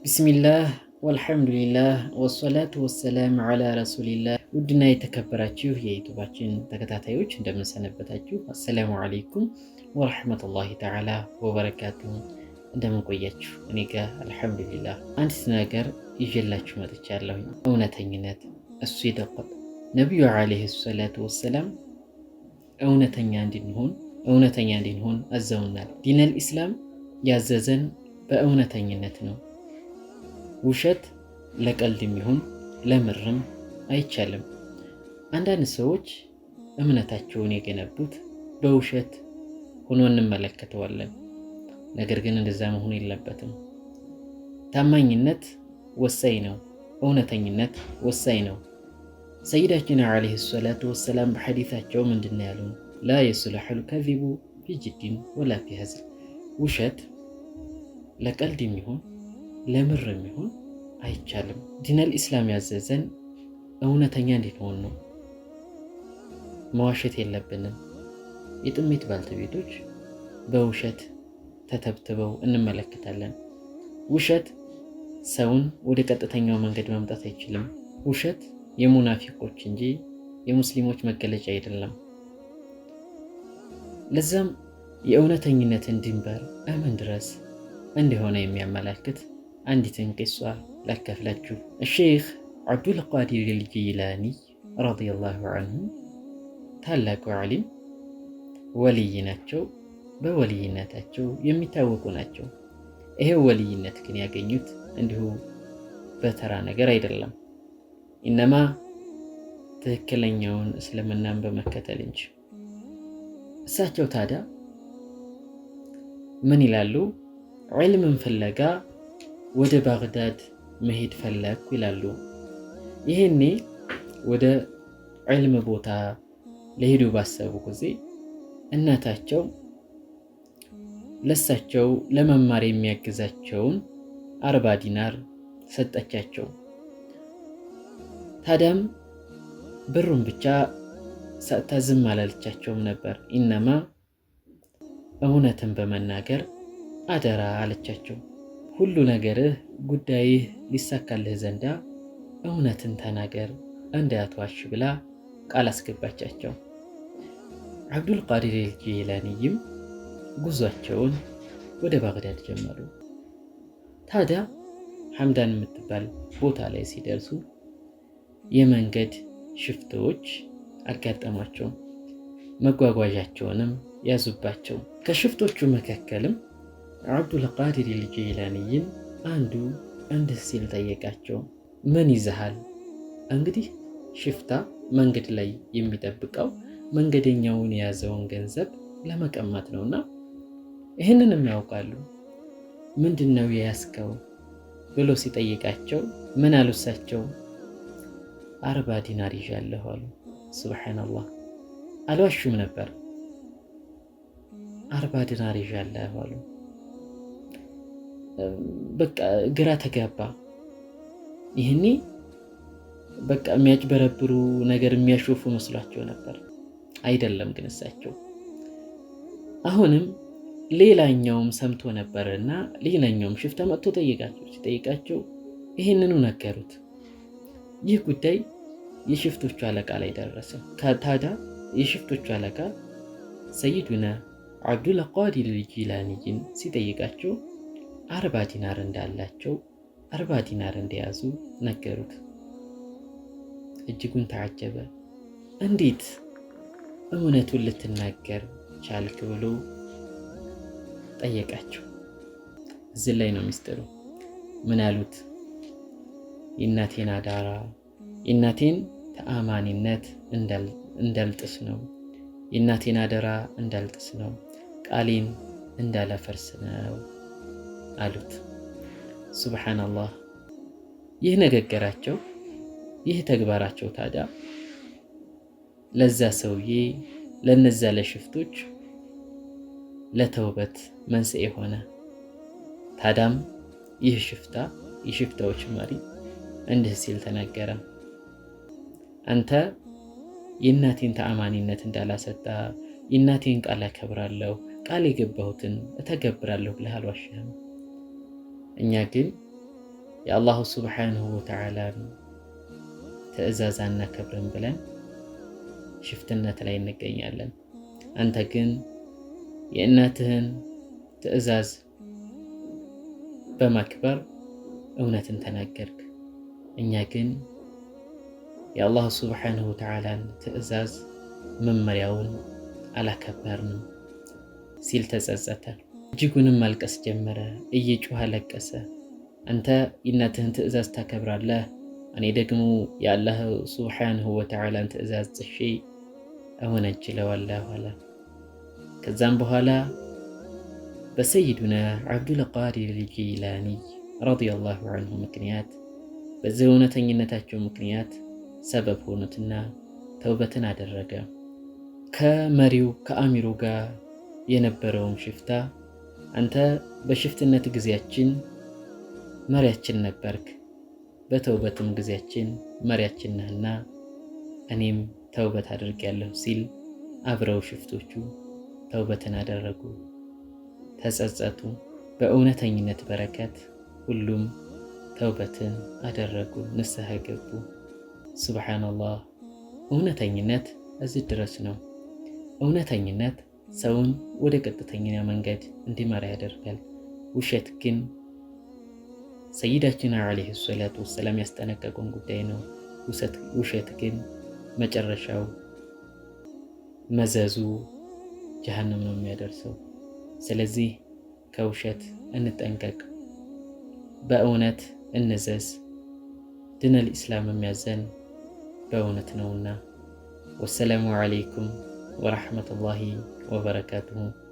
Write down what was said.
ቢስሚላህ ወልሐምዱሊላህ ወሰላቱ ወሰላም ዓላ ረሱሊላህ። ውድና የተከበራችሁ የዩቱባችን ተከታታዮች እንደምንሰነበታችሁ፣ አሰላሙ አለይኩም ወረሕመቱላሂ ተዓላ ወበረካቱሁ። እንደምንቆያችሁ እኔ ጋር አልሐምዱሊላህ። አንዲት ነገር ይዤላችሁ መጥቻለሁ። እውነተኝነት እሱ ይደቆጥ ነቢዩ ዓለይሂ ሰላቱ ወሰላም እውነተኛ እንድንሆን አዘውናል። ዲነል ኢስላም ያዘዘን በእውነተኝነት ነው። ውሸት ለቀልድም ይሁን ለምርም አይቻልም። አንዳንድ ሰዎች እምነታቸውን የገነቡት በውሸት ሆኖ እንመለከተዋለን። ነገር ግን እንደዛ መሆን የለበትም። ታማኝነት ወሳኝ ነው። እውነተኝነት ወሳኝ ነው። ሰይዳችን ዓለይሂ ሰላቱ ወሰላም በሐዲታቸው ምንድን ያሉን? ላ የስሉሑል ከዚቡ ፊ ጅድን ወላ ፊ ሀዝል። ውሸት ለቀልድም ይሁን ለምርም ይሁን አይቻልም። ዲነል ኢስላም ያዘዘን እውነተኛ እንድንሆን ነው። መዋሸት የለብንም። የጥሜት ባልተቤቶች በውሸት ተተብትበው እንመለከታለን። ውሸት ሰውን ወደ ቀጥተኛው መንገድ ማምጣት አይችልም። ውሸት የሙናፊቆች እንጂ የሙስሊሞች መገለጫ አይደለም። ለዛም የእውነተኝነትን ድንበር እምን ድረስ እንደሆነ የሚያመላክት አንዲትን ቂሷ ላካፍላችሁ። ሼኽ አብዱልቃዲር አልጂላኒ ረዲየላሁ አንሁ ታላቁ ዓሊም ወልይ ናቸው። በወልይነታቸው የሚታወቁ ናቸው። ይሄው ወልይነት ግን ያገኙት እንዲሁ በተራ ነገር አይደለም። ኢነማ ትክክለኛውን እስልምናን በመከተል እንጂ። እሳቸው ታዲያ ምን ይላሉ? ዒልምን ፍለጋ ወደ ባግዳድ መሄድ ፈለግኩ ይላሉ። ይሄኔ ወደ ዒልም ቦታ ለሄዱ ባሰቡ ጊዜ እናታቸው ለሳቸው ለመማር የሚያግዛቸውን 40 ዲናር ሰጠቻቸው። ታዲያም ብሩን ብቻ ሰጥታ ዝም አላለቻቸውም ነበር። ኢነማ እውነትን በመናገር አደራ አለቻቸው። ሁሉ ነገርህ ጉዳይህ ሊሳካልህ ዘንዳ እውነትን ተናገር እንዳትዋሽ ብላ ቃል አስገባቻቸው። አብዱልቃዲር አልጂላኒይም ጉዟቸውን ወደ ባግዳድ ጀመሩ። ታዲያ ሐምዳን የምትባል ቦታ ላይ ሲደርሱ የመንገድ ሽፍቶች አጋጠሟቸው። መጓጓዣቸውንም ያዙባቸው። ከሽፍቶቹ መካከልም አብዱልቃዲር አልጂላኒይን አንዱ እንዲህ ሲል ጠየቃቸው። ምን ይዘሃል? እንግዲህ ሽፍታ መንገድ ላይ የሚጠብቀው መንገደኛውን የያዘውን ገንዘብ ለመቀማት ነውና ይህንንም ያውቃሉ። ምንድን ነው የያዝከው ብሎ ሲጠይቃቸው ምን አሉ? እሳቸው 40 ዲናር ይዣለሁ አሉ። ሱብሓነላህ፣ አልዋሹም ነበር። 40 ዲናር ይዣለሁ አሉ። በቃ ግራ ተጋባ። ይህኔ በቃ የሚያጭበረብሩ ነገር የሚያሾፉ መስሏቸው ነበር። አይደለም ግን እሳቸው አሁንም ሌላኛውም ሰምቶ ነበርና ሌላኛውም ሽፍታ መጥቶ ሲጠይቃቸው ይህንኑ ነገሩት። ይህ ጉዳይ የሽፍቶቹ አለቃ ላይ ደረሰ። ታዲያ የሽፍቶቹ አለቃ ሰይዱና አብዱልቃዲር አልጂላኒይን ሲጠይቃቸው 40 ዲናር እንዳላቸው 40 ዲናር እንደያዙ ነገሩት። እጅጉን ተዓጀበ። እንዴት እውነቱን ልትናገር ቻልክ ብሎ ጠየቃቸው። እዚህ ላይ ነው ሚስጥሩ። ምን አሉት? የእናቴን አዳራ የእናቴን ተአማኒነት እንዳልጥስ ነው፣ የእናቴን አደራ እንዳልጥስ ነው፣ ቃሌን እንዳላፈርስ ነው አሉት። ሱብሓነላህ። ይህ ንግግራቸው ይህ ተግባራቸው ታዲያ ለዛ ሰውዬ ለነዛ ለሽፍቶች ለተውበት መንስኤ ሆነ። ታዳም ይህ ሽፍታ የሽፍታዎች መሪ እንዲህ ሲል ተናገረ። አንተ የእናቴን ተአማኒነት እንዳላሰጣ የእናቴን ቃል አከብራለሁ፣ ቃል የገባሁትን እተገብራለሁ ብለህ አልዋሽህም። እኛ ግን የአላሁ ሱብሓነሁ ወተዓላን ትዕዛዝ አናከብርም ብለን ሽፍትነት ላይ እንገኛለን። አንተ ግን የእናትህን ትዕዛዝ በማክበር እውነትን ተናገርክ። እኛ ግን የአላህ ሱብሓነሁ ወተዓላን ትዕዛዝ መመሪያውን አላከበርንም ሲል ተጸጸተ። እጅጉንም ማልቀስ ጀመረ። እየጮኸ አለቀሰ። አንተ የእናትህን ትዕዛዝ ታከብራለህ፣ እኔ ደግሞ የአላህ ሱብሓነሁ ወተዓላን ትዕዛዝ ጥሼ እወነጅለዋለሁ አለ። ከዛም በኋላ በሰይዱና ዓብዱል ቃዲር አልጂላኒ ረዲየላሁ ዐንሁ ምክንያት በዚህ እውነተኝነታቸው ምክንያት ሰበብ ሆኑትና ተውበትን አደረገ። ከመሪው ከአሚሩ ጋር የነበረውም ሽፍታ አንተ በሽፍትነት ጊዜያችን መሪያችን ነበርክ፣ በተውበትም ጊዜያችን መሪያችን ነህና እኔም ተውበት አድርጌያለሁ ሲል አብረው ሽፍቶቹ ተውበትን አደረጉ፣ ተጸጸቱ። በእውነተኝነት በረከት ሁሉም ተውበትን አደረጉ፣ ንስሐ ገቡ። ሱብሓነላህ። እውነተኝነት እዚህ ድረስ ነው። እውነተኝነት ሰውን ወደ ቀጥተኛ መንገድ እንዲመራ ያደርጋል። ውሸት ግን ሰይዳችን ዓለይሂ ሰላቱ ወሰላም ያስጠነቀቁን ጉዳይ ነው። ውሸት ግን መጨረሻው መዘዙ ጀሃነም ነው የሚያደርሰው። ስለዚህ ከውሸት እንጠንቀቅ፣ በእውነት እንዘዝ። ዲነል ኢስላም የሚያዘን በእውነት ነውና። ወሰላሙ ዓለይኩም ወረሕመቱላሂ ወበረካቱሁ።